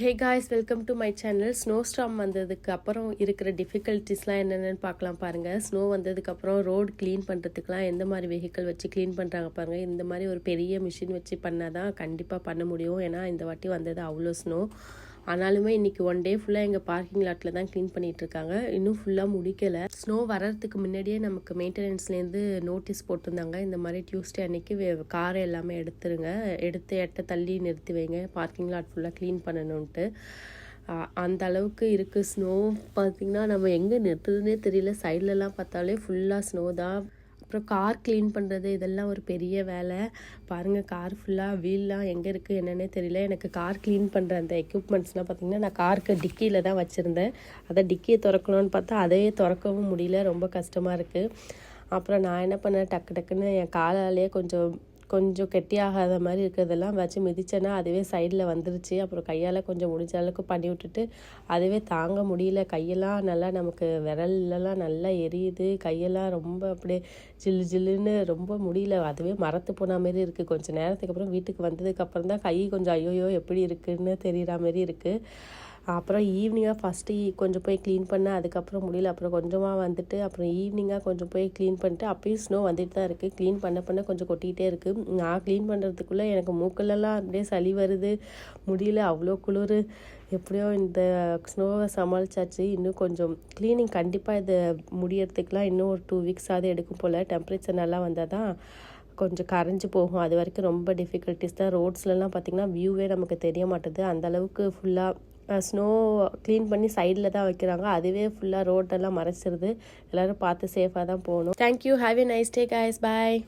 Hey guys, welcome to my channel. Snow storm வந்ததுக்கு அப்புறம் இருக்கிற டிஃபிகல்ட்டிஸ்லாம் என்னென்னு பார்க்கலாம் பாருங்கள். ஸ்னோ வந்ததுக்கப்புறம் ரோடு க்ளீன் பண்ணுறதுக்குலாம் எந்த மாதிரி வெஹிக்கிள் வச்சு க்ளீன் பண்ணுறாங்க பாருங்கள். இந்த மாதிரி ஒரு பெரிய மிஷின் வச்சு பண்ணால் தான் கண்டிப்பாக பண்ண முடியும். ஏன்னா இந்த வாட்டி வந்தது அவ்வளோ ஸ்னோ. ஆனாலுமே இன்றைக்கி ஒன் டே ஃபுல்லாக எங்கள் பார்க்கிங் லாட்டில் தான் க்ளீன் பண்ணிகிட்ருக்காங்க. இன்னும் ஃபுல்லாக முடிக்கலை. ஸ்னோ வர்றதுக்கு முன்னாடியே நமக்கு மெயின்டெனன்ஸ்லேருந்து நோட்டீஸ் போட்டிருந்தாங்க. இந்த மாதிரி டியூஸ்டே அன்றைக்கி காரை எல்லாமே எடுத்துருங்க, எடுத்து எட்ட தள்ளி நிறுத்தி வைங்க, பார்க்கிங் லாட் ஃபுல்லாக க்ளீன் பண்ணணுன்ட்டு. அந்த அளவுக்கு இருக்குது ஸ்னோ. பார்த்திங்கன்னா நம்ம எங்கே நிறுத்துறதுனே தெரியல. சைட்லலாம் பார்த்தாலே ஃபுல்லாக ஸ்னோ தான். அப்புறம் கார் க்ளீன் பண்ணுறது இதெல்லாம் ஒரு பெரிய வேலை பாருங்கள். கார் ஃபுல்லாக வீல்லாம் எங்கே இருக்குது என்னென்னே தெரியல. எனக்கு கார் க்ளீன் பண்ணுற அந்த எக்யூப்மெண்ட்ஸ்லாம் பார்த்திங்கன்னா நான் காருக்கு டிக்கியில் தான் வச்சுருந்தேன். அதை டிக்கியை திறக்கணும்னு பார்த்தா அதையே திறக்கவும் முடியல, ரொம்ப கஷ்டமாக இருக்குது. அப்புறம் நான் என்ன பண்ணேன், டக்குன்னு என் காலாலேயே கொஞ்சம் கெட்டியாகாத மாதிரி இருக்கிறதெல்லாம் வச்சு மிதிச்சேன்னா அதுவே சைடில் வந்துருச்சு. அப்புறம் கையால் கொஞ்சம் முடிஞ்ச அளவுக்கு பண்ணி விட்டுட்டு அதுவே தாங்க முடியல. கையெல்லாம் நல்லா நமக்கு விரல்லாம் நல்லா எரியுது. கையெல்லாம் ரொம்ப அப்படியே ஜில்லுன்னு ரொம்ப முடியல. அதுவே மரத்து போன மாரி இருக்குது. கொஞ்சம் நேரத்துக்கு அப்புறம் வீட்டுக்கு வந்ததுக்கப்புறம் தான் கை கொஞ்சம் ஐயோயோ எப்படி இருக்குதுன்னு தெரிகிற மாரி இருக்குது. அப்புறம் ஈவினிங்காக ஃபஸ்ட்டு கொஞ்சம் போய் க்ளீன் பண்ணேன். அதுக்கப்புறம் முடியல. அப்புறம் கொஞ்சமாக வந்துட்டு அப்புறம் ஈவினிங்காக கொஞ்சம் போய் க்ளீன் பண்ணிட்டு அப்பயும் ஸ்னோ வந்துட்டு தான் இருக்குது. க்ளீன் பண்ண கொஞ்சம் கொட்டிகிட்டே இருக்குது. நான் க்ளீன் பண்ணுறதுக்குள்ளே எனக்கு மூக்கிலலாம் அப்படியே சளி வருது, முடியல, அவ்வளோ குளிர். எப்படியோ இந்த ஸ்னோவை சமாளிச்சாச்சு. இன்னும் கொஞ்சம் க்ளீனிங் கண்டிப்பாக இது முடியறதுக்கெலாம் இன்னும் ஒரு 2 வீக்ஸாவது எடுக்கும் போல். டெம்பரேச்சர் நல்லா வந்தால் தான் கொஞ்சம் கரைஞ்சி போகும். அது வரைக்கும் ரொம்ப டிஃபிகல்ட்டிஸ் தான். ரோட்ஸ்லலாம் பார்த்திங்கன்னா வியூவே நமக்கு தெரிய மாட்டுது. அந்தளவுக்கு ஃபுல்லாக ஸ்னோ க்ளீன் பண்ணி சைடில் தான் வைக்கிறாங்க. அதுவே ஃபுல்லாக ரோட்டெல்லாம் மறைச்சிருது. எல்லோரும் பார்த்து சேஃபாக தான் போகணும். Thank you. Have a nice day guys. Bye.